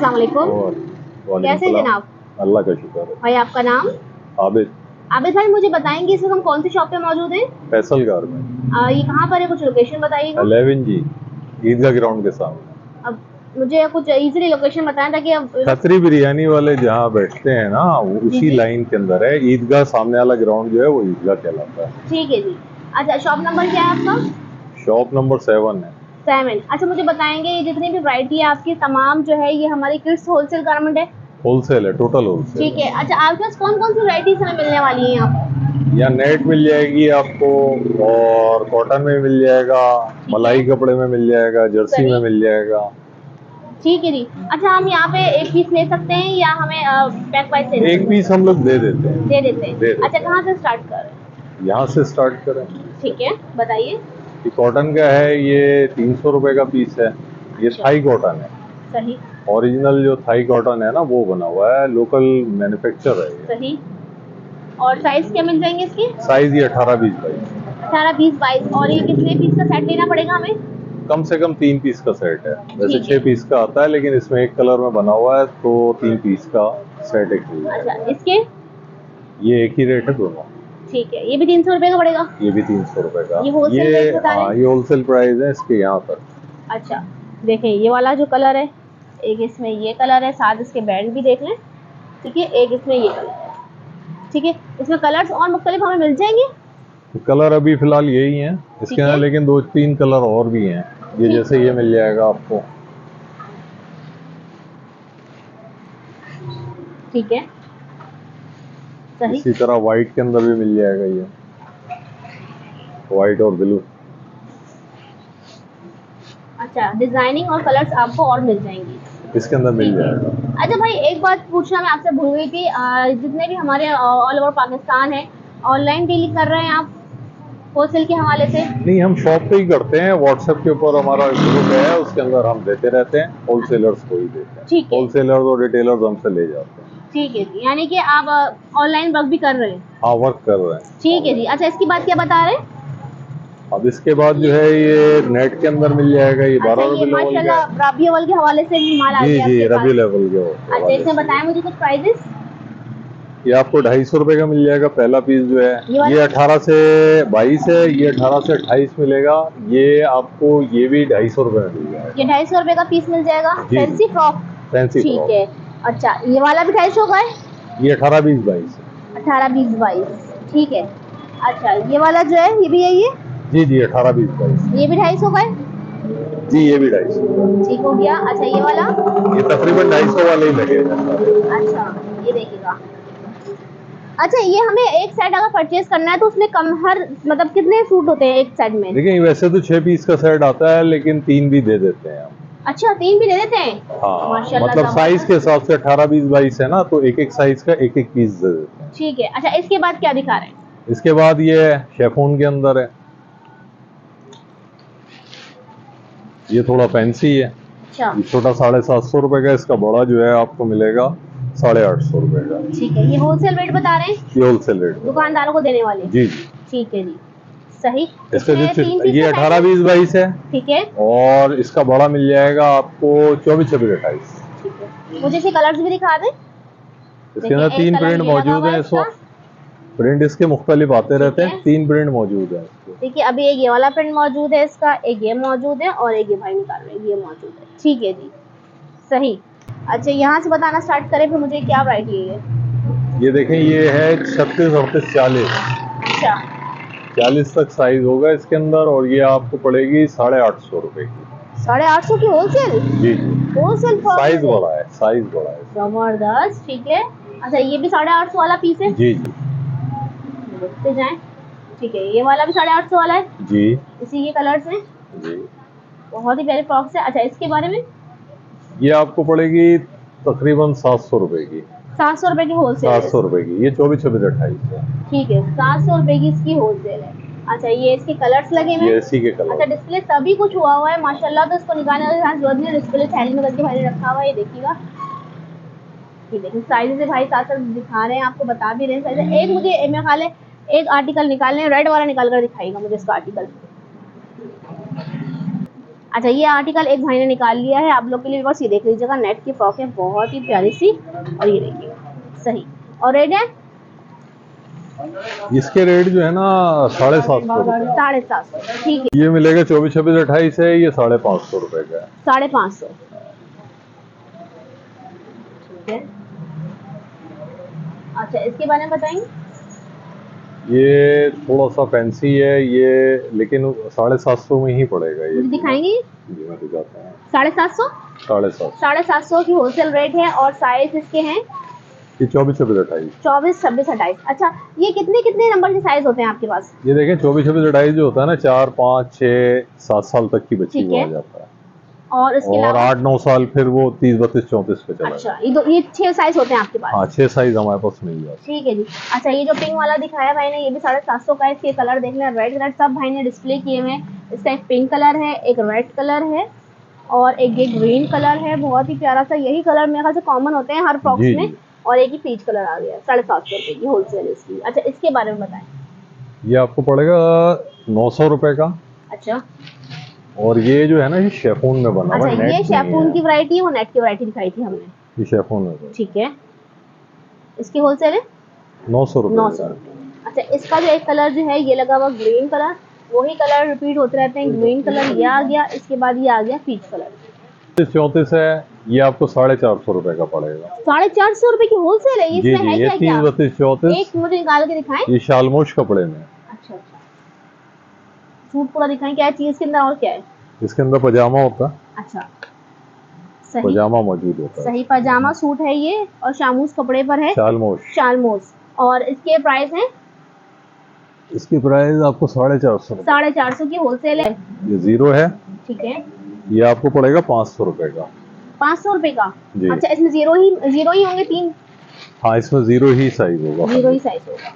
अस्सलाम वालेकुम। कैसे हैं जनाब? अल्लाह का शुक्र है। भाई आपका नाम? आबिद। आबिद भाई मुझे बताएंगे इस वक्त हम कौन सी शॉप पे मौजूद हैं? फैसल गारमेंट। ये कहाँ पर है, कुछ लोकेशन बताइएगा। 11 जी ईदगाह ग्राउंड के सामने। अब मुझे कुछ इजीली लोकेशन बताएं ताकि अब खतरी बिरयानी वाले जहाँ बैठते हैं ना, वो उसी लाइन के अंदर है। ईदगाह सामने वाला ग्राउंड जो है वो ईदगाह कहलाता है। ठीक है जी। अच्छा, शॉप नंबर क्या है आपका? शॉप नंबर 7 है। 7। अच्छा, मुझे बताएंगे ये जितनी भी वैरायटी है आपकी तमाम जो है ये हमारी किड्स होलसेल गारमेंट है? होलसेल है, टोटल होलसेल। ठीक है। अच्छा, आपके पास कौन कौन सी वैरायटीज हमें मिलने वाली है यहाँ पर? यहाँ नेट मिल जाएगी आपको, और कॉटन में मिल जाएगा, मलाई कपड़े में मिल जाएगा, जर्सी में मिल जाएगा। ठीक है जी। अच्छा, हम यहाँ पे एक पीस ले सकते हैं या हमें पैक वाइज लेना? एक पीस हम लोग दे देते हैं। दे देते हैं। अच्छा, कहाँ से स्टार्ट कर रहे हैं? यहाँ से स्टार्ट करें। ठीक है, बताइए। ये कॉटन का है, ये 300 रुपए का पीस है। ये थाई कॉटन है। सही। ओरिजिनल जो थाई कॉटन है ना, वो बना हुआ है, लोकल मैन्युफैक्चर है ये। सही। और साइज क्या मिल जाएंगे इसके? साइज ये 18, 20, 22। 18, 20, 22। और ये कितने पीस का सेट लेना पड़ेगा हमें? कम से कम 3 पीस का सेट है। वैसे 6 पीस का आता है, लेकिन इसमें एक कलर में बना हुआ है तो 3 पीस का सेट एक ही है। अच्छा, इसके? ये एक ही रेट है दोनों। ठीक है, ये भी 300 रुपए का पड़ेगा? ये भी 300 रुपए का। ये होलसेल रेट बता रहे हैं? ये होलसेल प्राइस है इसके यहाँ पर। अच्छा, देखें ये वाला जो कलर है, एक इसमें ये कलर है, साथ इसके बैंड भी देख लें। ठीक है, एक इसमें ये कलर है। ठीक है, इसमें कलर्स और मुख्तलिफ हमें मिल जाएंगे? कलर अभी फिलहाल यही है इसके अंदर, लेकिन 2-3 कलर और भी हैं। ये जैसे ये मिल जाएगा आपको। ठीक है, सही। इसी तरह व्हाइट के अंदर भी मिल जाएगा, ये व्हाइट और ब्लू। अच्छा, डिजाइनिंग और कलर्स आपको और मिल जाएंगी इसके अंदर मिल जाएगा। अच्छा भाई, एक बात पूछना मैं आपसे भूल गई थी। जितने भी हमारे ऑल ओवर पाकिस्तान है, ऑनलाइन डीलिंग कर रहे हैं आप होलसेल के हवाले से? नहीं, हम शॉप पे ही करते हैं। व्हाट्सएप के ऊपर हमारा ग्रुप है, उसके अंदर हम देते रहते हैं। होलसेलर्स को ही देते हैं। ठीक है। होलसेलर्स और रिटेलर्स हमसे ले जाते हैं। ठीक है जी, यानी कि आप ऑनलाइन वर्क भी कर रहे हैं? हाँ, वर्क कर रहे हैं। ठीक है जी। अच्छा, इसकी बात क्या बता रहे हैं? अब इसके बाद जो है ये नेट के अंदर मिल जाएगा। ये 12 रुपए लेवल का है। रबी लेवल के हवाले से भी माल आ गया? जी, रबी लेवल के। अच्छा, इसमें बताएं मुझे कुछ प्राइजेस। ये आपको 250 रुपए का मिल जाएगा पहला पीस जो है। ये 18 से 22 है, ये 18 से 28 मिलेगा। ये आपको ये भी 250 रुपए में मिल जाएगा। ये 250 रुपए का पीस मिल जाएगा। Fancy frock. Fancy frock. ठीक है। अच्छा, ये वाला भी 250 का है? ये 18, 20, 22। 18, 20, 22। ठीक है। अच्छा, ये वाला जो है ये भी है? ये जी, 18, 20, 22। ये भी 250 का है? जी, ये भी 250। ठीक हो गया। अच्छा, ये वाला? ये तकरीबन 250 वाले ही लगेगा सारे। अच्छा, ये देखिएगा। अच्छा, ये हमें एक सेट अगर परचेज करना है तो उसमें कम हर मतलब कितने सूट होते हैं एक सेट में? देखिए, वैसे तो 6 पीस का सेट आता है, लेकिन 3 भी दे देते हैं हम। अच्छा, 3 भी दे देते हैं? हाँ, माशाल्लाह। मतलब साइज के हिसाब से 18, 20, 22 है ना, तो एक एक साइज का एक एक पीस दे देते हैं। ठीक है। अच्छा, इसके बाद क्या दिखा रहे हैं? इसके बाद ये शेफोन के अंदर है। ये थोड़ा फैंसी है। अच्छा, ये छोटा 750 रुपए का, इसका बड़ा जो है आपको मिलेगा 850 रुपए का। ठीक है। ये होलसेल रेट बता रहे हैं? ये होलसेल रेट दुकानदारों को देने वाले? जी। ठीक है जी, सही। इसका जो ये 18, है? 20, 22 है। ठीक है। और इसका बड़ा मिल जाएगा आपको 24, 26, 28। ठीक है, मुझे इसके कलर्स भी दिखा दें। इसके अंदर 3 प्रिंट मौजूद है। इसको प्रिंट इसके मुख्तलिफ आते रहते हैं। 3 प्रिंट मौजूद है। देखिए, अभी एक ये वाला प्रिंट मौजूद है, इसका एक ये मौजूद है और एक ये भाई निकाल रहे हैं, ये मौजूद है। ठीक है जी, सही। अच्छा, यहाँ से बताना स्टार्ट करें फिर मुझे क्या वैरायटी है ये देखें, ये है 36, 38, 40। अच्छा, 40 तक साइज होगा इसके अंदर, और ये आपको पड़ेगी 850 रुपए की। 850 की होलसेल? जी, होलसेल साइज बड़ा है, साइज बड़ा है। जबरदस्त। ठीक है। अच्छा, ये भी 850 वाला पीस है? जी, देखते जाएं। ठीक है, ये वाला भी 850 वाला है? जी, इसी के कलर्स हैं। जी। बहुत ही प्यारे फ्रॉक्स है। अच्छा, इसके बारे में? ये आपको पड़ेगी तकरीबन 700 रुपए की। 700 रुपए की होलसेल? 700 रुपए की। ये 24, 26, 28 है। ठीक है, 700 रुपए की इसकी होलसेल है। अच्छा, ये इसके कलर्स लगे हुए हैं? इसी के कलर। अच्छा, डिस्प्ले सभी कुछ हुआ हुआ है माशाल्लाह, तो इसको निकालने की जरूरत नहीं है। डिस्प्ले थैली में करके भाई ने रखा हुआ है, ये देखिएगा। ये देखिए, साइज से भाई साथ साथ दिखा रहे हैं, आपको बता भी रहे हैं साइज। एक मुझे मेरे ख्याल है एक आर्टिकल निकालने, रेड वाला निकाल कर दिखाएगा मुझे इसका आर्टिकल। अच्छा, ये आर्टिकल एक भाई ने निकाल लिया है आप लोग के लिए, बस ये देख लीजिएगा, नेट की फ्रॉक है, बहुत ही प्यारी सी, और ये देखिएगा सही। और रेट है इसके रेट जो है ना 750 750, ठीक है। ये मिलेगा 24, 26, 28 है, ये 550 रुपए का है। 550, ठीक है। अच्छा, इसके बारे में बताएंगे। ये थोड़ा सा फैंसी है ये, लेकिन 750 में ही पड़ेगा ये। मुझे दिखाएंगे। जी मैं दिखाता हूँ। 750, 750, 750 की होलसेल रेट है, और साइज इसके हैं ये 24, 26, 28। 24, 26, 28। अच्छा, ये कितने कितने नंबर के साइज होते हैं आपके पास? ये देखें 24, 26, 28 जो होता है ना, 4, 5, 6, 7 साल तक की बच्ची ठीक को है। आ जाता है, और इसके और अलावा 8, 9 साल फिर वो 30, 32, 34 पे चला अच्छा, जाता ये 6 साइज होते हैं आपके है। पास? हाँ 6 साइज हमारे पास मिल जाता है। ठीक है जी। अच्छा, ये जो पिंक वाला दिखाया भाई ने, ये भी 750 का है। इसके कलर देख लें, रेड कलर सब भाई ने डिस्प्ले किए हुए हैं। इसका एक पिंक कलर है, एक रेड कलर है, और एक ये ग्रीन कलर है, बहुत ही प्यारा सा। यही कलर मेरे ख्याल से कॉमन होते हैं हर फ्रॉक्स जी में। जी, और एक ही पीच कलर आ गया। 750 रुपए की होलसेल इसकी। अच्छा, इसके बारे में बताएं। ये आपको पड़ेगा 900 रुपए का। अच्छा, और ये जो है ना, ये शेफून में बना हुआ अच्छा, है, नेट ये नहीं शेफून है। की वैरायटी है, वो नेट की वैरायटी दिखाई थी हमने। ये शेफून में ठीक है, इसकी होलसेल है 900 रुपए 900 रुपये। अच्छा, इसका जो एक कलर जो है ये लगा हुआ ग्रीन कलर, वही कलर रिपीट होते रहते हैं। ग्रीन कलर ये आ गया, इसके बाद ये आ गया पीच कलर। 34 है, ये आपको 450 रुपए का पड़ेगा। 450 रुपए की होलसेल है। जी इसमें जी, है ये क्या 30, क्या? 32, 34, एक मुझे निकाल के दिखाएं। ये शालमोश कपड़े में। अच्छा अच्छा, सूट पूरा दिखाएं, क्या है चीज के अंदर और क्या है? इसके अंदर पजामा होता है, अच्छा, सही पजामा मौजूद होता है। सही, पजामा सूट है ये, और शामूस कपड़े पर है, शालमोश। शालमोस। और इसके प्राइस है इसकी प्राइस आपको 450 रुपए। 450 की होलसेल है। ये जीरो है, ठीक है, ये आपको पड़ेगा 500 रुपए का। 500 रुपए का। जी। अच्छा, इसमें जीरो ही होंगे, 3 हाँ इसमें जीरो ही साइज होगा। जीरो ही साइज होगा।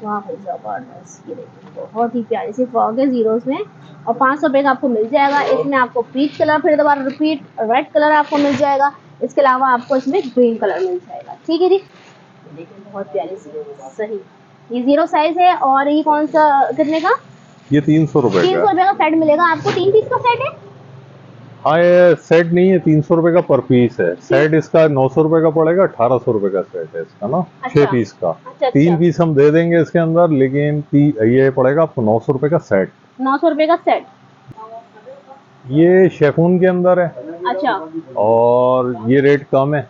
वाह भाई जबरदस्त, ये देखिए बहुत ही प्यारी सी फ्रॉक है जीरोस में, और 500 रुपए का आपको मिल जाएगा। इसमें आपको पीच कलर, फिर दोबारा रिपीट रेड कलर आपको मिल जाएगा। इसके अलावा आपको इसमें ग्रीन कलर मिल जाएगा। ठीक है जी, देखिए बहुत प्यारी सी, सही। ये जीरो साइज है, और ये कौन सा कितने का? ये 300 रुपए 300 का। रुपए का सेट मिलेगा आपको। 3 पीस का सेट है। हाँ ये सेट नहीं है, 300 रुपए का पर पीस है। सेट इसका 900 रुपए का पड़ेगा, 1800 रुपए का सेट है इसका ना। अच्छा। 6 पीस का। अच्छा, 3 पीस हम दे देंगे इसके अंदर, लेकिन ये पड़ेगा आपको 900 रुपए का सेट। 900 रुपए का सेट। ये शेफून के अंदर है, अच्छा, और ये रेट कम है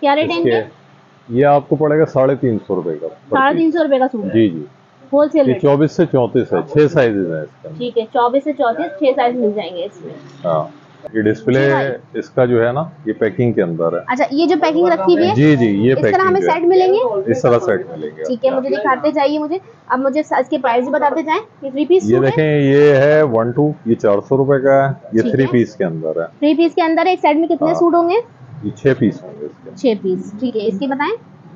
क्या रेट है इसके। इनके? ये आपको पड़ेगा 350 रुपए का per 350 रुपए का सूट piece। जी जी, होलसेल ये रेट। 24 से 34 है, 6 साइजेस है इसके अंदर। ठीक है, 24 से 34 6 साइज मिल जाएंगे इसमें। हाँ, ये डिस्प्ले जी भाई। इसका जो है ना, ये पैकिंग के अंदर है। अच्छा, ये जो पैकिंग रखी हुई है, जी जी, ये इस तरह पैकिंग हमें जो है, सेट मिलेंगे। इस तरह सेट मिलेंगे। ठीक है, मुझे दिखाते जाइए मुझे। अब मुझे इसके प्राइस भी बताते जाएं। ये 3 पीस ये सूट देखें, है। ये है 1, 2, ये 400 रुपए का है। ये ठीक 3 है। पीस के अंदर है। 3 पीस के अंदर एक सेट में कितने हाँ। सूट होंगे? ये 6 पीस होंगे इसके। 6 पीस। ठीक है, इसकी बताएं।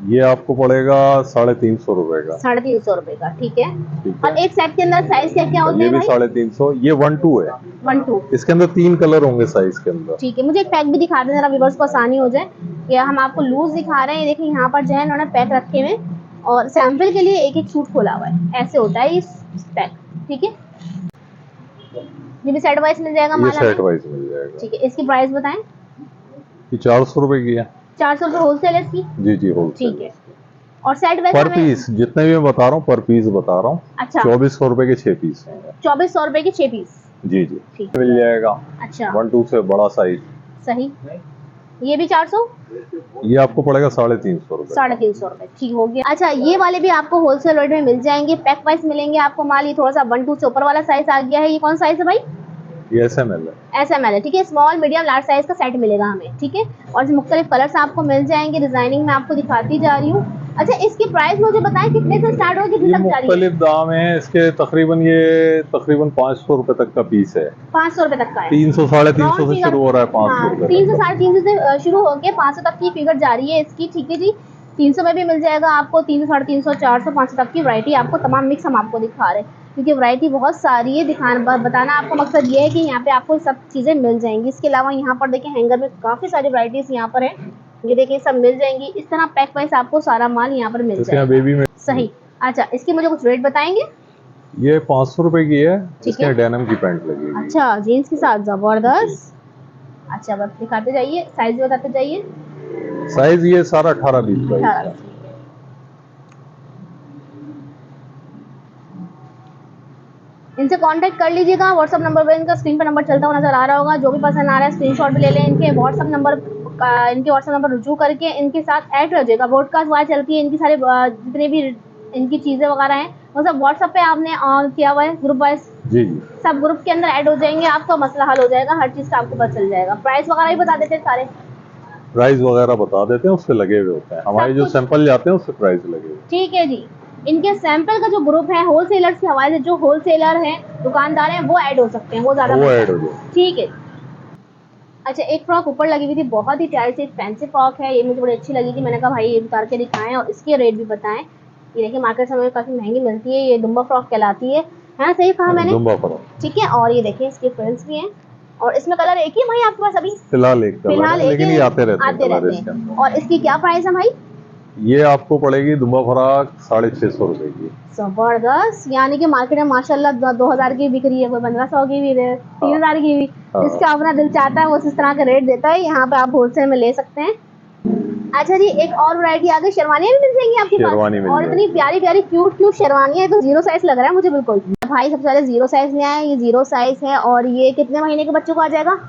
ये आपको पड़ेगा 350 रुपए का। 350 रुपए का। ठीक है। ठीक और है, एक सेट के अंदर साइज क्या क्या होते ये हैं भी भाई? 350। ये 1, 2 है। 1 2। इसके अंदर 3 कलर होंगे साइज के अंदर। ठीक है, मुझे एक पैक भी दिखा दें जरा, व्यूअर्स को आसानी हो जाए। या हम आपको लूज दिखा रहे हैं, ये देखिए यहाँ पर जो है इन्होंने पैक रखे हुए, और सैंपल के लिए एक एक सूट खोला हुआ है। ऐसे होता है इस पैक। ठीक है, ये भी सेट वाइज मिल जाएगा ये माल सेट हमें। वाइज मिल जाएगा। ठीक है, इसकी प्राइस बताएं। ये 400 रुपए की है। 400 रुपये होलसेल है इसकी। जी जी, होलसेल। ठीक है, और सेट वाइज पर हमें। पीस जितने भी मैं बता रहा हूँ, पर पीस बता रहा हूँ। अच्छा, 2400 रुपए के 6 पीस होंगे। 2400 रुपए के 6 पीस। जी जी, ठीक मिल जाएगा। अच्छा, 1, 2 से बड़ा साइज। सही। ये भी 400, ये आपको पड़ेगा 350 रुपए। 350 रुपए। ठीक हो गया। अच्छा, ये वाले भी आपको होलसेल रेट में मिल जाएंगे, पैक वाइज मिलेंगे आपको माल। ये थोड़ा सा 1 2 से ऊपर वाला साइज आ गया है। ये कौन साइज है भाई? ये SML है। SML है। ठीक है, स्मॉल मीडियम लार्ज साइज का सेट मिलेगा हमें। ठीक है, और इसमें मुख्तलिफ कलर्स आपको मिल जाएंगे। डिजाइनिंग में आपको दिखाती जा रही हूँ। अच्छा, इसकी प्राइस मुझे बताएं, कितने से स्टार्ट हो कितने ये तक जा रही है? मुख्तलिफ दाम है इसके, तकरीबन 500 रुपए तक का पीस है। 500 रुपए तक का है। 300, 350 से शुरू हो रहा है, 500 रुपए 300 तक। 350 से शुरू होकर 500 तक की फिगर जा रही है इसकी। ठीक है जी, 300 में भी मिल जाएगा आपको। 300, 350, 400, 500 तक की वैरायटी आपको तमाम मिक्स हम आपको दिखा रहे हैं, क्योंकि वैरायटी बहुत सारी है। बताना आपका मकसद ये है कि यहाँ पे आपको सब चीज़ें मिल जाएंगी। इसके अलावा यहाँ पर देखिए हैंगर में काफ़ी सारी वैरायटीज यहाँ पर है। ये देखिए सब मिल जाएंगी। इस तरह पैक वाइज आपको सारा माल यहाँ पर मिल इसके यहाँ जाएगा। बेबी में सही। अच्छा, इसके मुझे कुछ रेट बताएंगे। ये 500 रुपए की है, ठीक इसमें है। डेनिम की पैंट लगेगी। अच्छा, जीन्स के साथ, जबरदस्त। अच्छा, बस दिखाते जाइए, साइज बताते जाइए। साइज ये सारा 18-20 का। 18। इनसे कांटेक्ट कर लीजिएगा, व्हाट्सअप नंबर पे इनका स्क्रीन पर नंबर चलता हुआ नजर आ रहा होगा। जो भी पसंद आ रहा है स्क्रीनशॉट भी ले लें, इनके व्हाट्सअप नंबर रुजू करके इनके साथ ऐड कर दीजिएगा। ब्रॉडकास्ट वाइज चलती है इनकी सारी जितने भी इनकी चीजें वगैरह हैं वो सब व्हाट्सअप पे आपने ऑन किया हुआ है ग्रुप वाइज। जी जी, सब ग्रुप के अंदर ऐड हो जाएंगे, आपका मसला हल हो जाएगा, हर चीज का आपको पता चल जाएगा। प्राइस वगैरह भी बता देते हैं सारे। प्राइस वगैरह बता देते हैं, उससे लगे हुए होते हैं हमारे सब जो कुछ। सैंपल जाते हैं उससे प्राइस लगे हुए। ठीक है जी। इनके सैंपल का जो ग्रुप है होलसेलर्स के हवाले से, जो होलसेलर हैं दुकानदार हैं वो ऐड हो सकते हैं, वो ज्यादा वो बेहतर ऐड हो है। जाए। ठीक है। अच्छा, एक फ्रॉक ऊपर लगी हुई थी, बहुत ही प्यारी सी फैंसी फ्रॉक है, ये मुझे बड़ी अच्छी लगी थी। मैंने कहा भाई ये उतार के दिखाएं और इसके रेट भी बताएं। ये देखिए मार्केट में काफी महंगी मिलती है, ये दुम्बा फ्रॉक कहलाती है ना, सही कहा मैंने? दुम्बा फ्रॉक। ठीक है। और ये देखिए इसके फ्रिल्स भी हैं और इसमें कलर एक ही है भाई आपके पास अभी? फिलहाल एक कलर फिलहाल है, एक लेकिन ही ये आते रहते हैं कलर हैं। इसके अंदर। और इसकी क्या प्राइस है भाई? ये आपको पड़ेगी दुम्बा फ्रॉक 650 रुपए की। जबरदस्त। यानी कि मार्केट में माशाल्लाह 2000 की बिक रही है, कोई 1500 की भी, 3000 की भी। हाँ। जिसका अपना दिल चाहता है वो इस तरह का रेट देता है, यहाँ पे आप होलसेल में ले सकते हैं। अच्छा जी, एक और वैरायटी आ गई, शेरवानियां भी मिल जाएंगी आपके शेरवानी पास? मिल और इतनी जाएगी। प्यारी प्यारी क्यूट शेरवानियां, तो जीरो साइज लग रहा है मुझे बिल्कुल। भाई सबसे पहले जीरो साइज ले आए, ये जीरो साइज है और ये कितने महीने के बच्चों को आ जाएगा?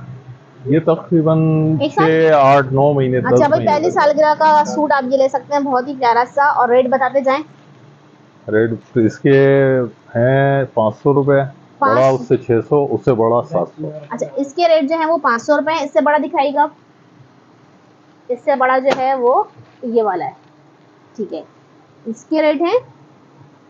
ये तकरीबन एक साल? 6-8-9 महीने 10 अच्छा भाई, महीने पहली तक। सालगिरह का सूट आप ये ले सकते हैं, बहुत ही प्यारा सा। और रेट बताते जाएं। रेट इसके हैं 500 रुपए, बड़ा उससे 600, उससे बड़ा 700। अच्छा, इसके रेट जो है वो 500 रुपए है। इससे बड़ा दिखाएगा आप? इससे बड़ा जो है वो ये वाला है। ठीक है, इसके रेट है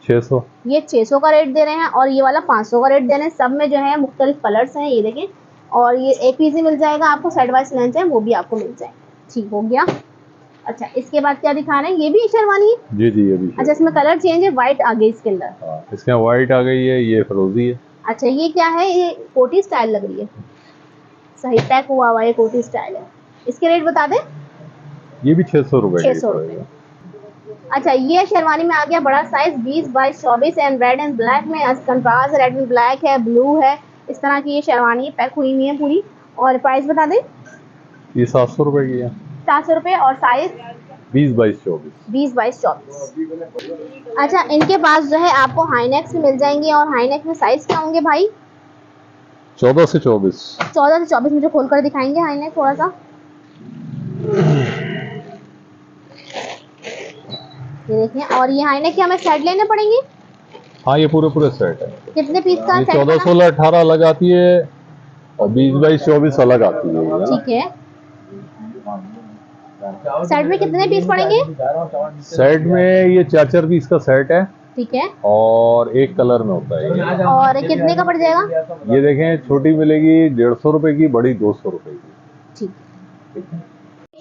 600। ये 600 का रेट दे रहे हैं और ये वाला 500 का रेट दे रहे हैं। सब में जो है मुख्तलिफ कलर्स हैं, ये देखें। और ये एक पीस ही मिल जाएगा आपको, साइड वाइज लेना चाहे वो भी आपको मिल जाए। ठीक हो गया। अच्छा, इसके बाद क्या दिखा रहे हैं? ये भी शेरवानी है? जी जी, ये भी। अच्छा, इसमें कलर चेंज है, व्हाइट आ गई इसके अंदर। हाँ, इसमें व्हाइट आ गई है, ये फिरोजी है। अच्छा, ये क्या है? ये कोटी स्टाइल लग रही है, सही पैक हुआ हुआ ये कोटी स्टाइल है। इसके रेट बता दें। ये भी 600 रुपए का 600 रुपए। अच्छा, ये शेरवानी में आ गया बड़ा size 20x24 and red and black में कंट्रास्ट, रेड एंड ब्लैक है, ब्लू है, इस तरह की ये शेरवानी पैक हुई हुई है पूरी। और प्राइस बता दें। ये 700 रुपए की है। 700 रुपए। और साइज 20x24। 20x24। अच्छा, इनके पास जो है आपको हाईनेक्स भी मिल जाएंगे। और हाईनेक में साइज क्या होंगे भाई? 14 से 24। 14 से 24। मुझे खोल कर दिखाएंगे हाईनेक थोड़ा सा? ये देखें। और ये हाईनेक के हमें सेट लेने पड़ेंगे? हाँ, ये पूरे सेट है। कितने पीस का ये सेट? 14, 16, 18 अलग आती है और 20x24 अलग आती है। ठीक है। सेट में कितने पीस पड़ेंगे? सेट में ये 4-4 पीस का सेट है। ठीक है। और एक कलर में होता है ये। और कितने का पड़ जाएगा? ये देखें, छोटी मिलेगी 150 रुपए की, बड़ी 200 रुपए की। ठीक है।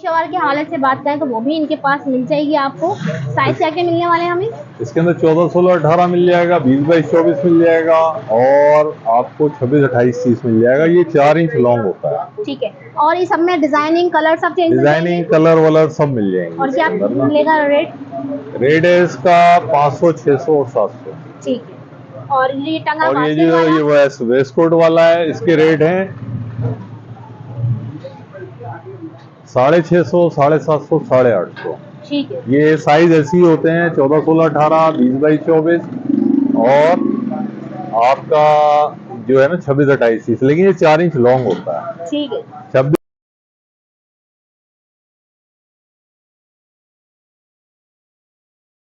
शवार के हालत से बात करें तो वो भी इनके पास मिल जाएगी आपको। साइज क्या क्या मिलने वाले हैं हमें? इसके अंदर 14, 16, 18 मिल जाएगा, 20x24 मिल जाएगा और आपको 26, 28, 30 मिल जाएगा। ये 4 इंच लॉन्ग होता है। ठीक है। और ये सब में डिजाइनिंग कलर सब चेंज, डिजाइनिंग कलर वलर सब मिल जाएंगे। और क्या मिलेगा रेट? रेट है इसका 500, 600 और 700। ठीक है। और ये टंगा और ये बास्केट जो वाला? ये वेस्ट कोट वाला है, इसके रेट हैं 650, 750, 850। ठीक है। ये साइज ऐसे ही होते हैं 14, 16, 18, 20x24 और आपका जो है ना 26, 28, 30, लेकिन ये 4 इंच लॉन्ग होता है। ठीक है। 26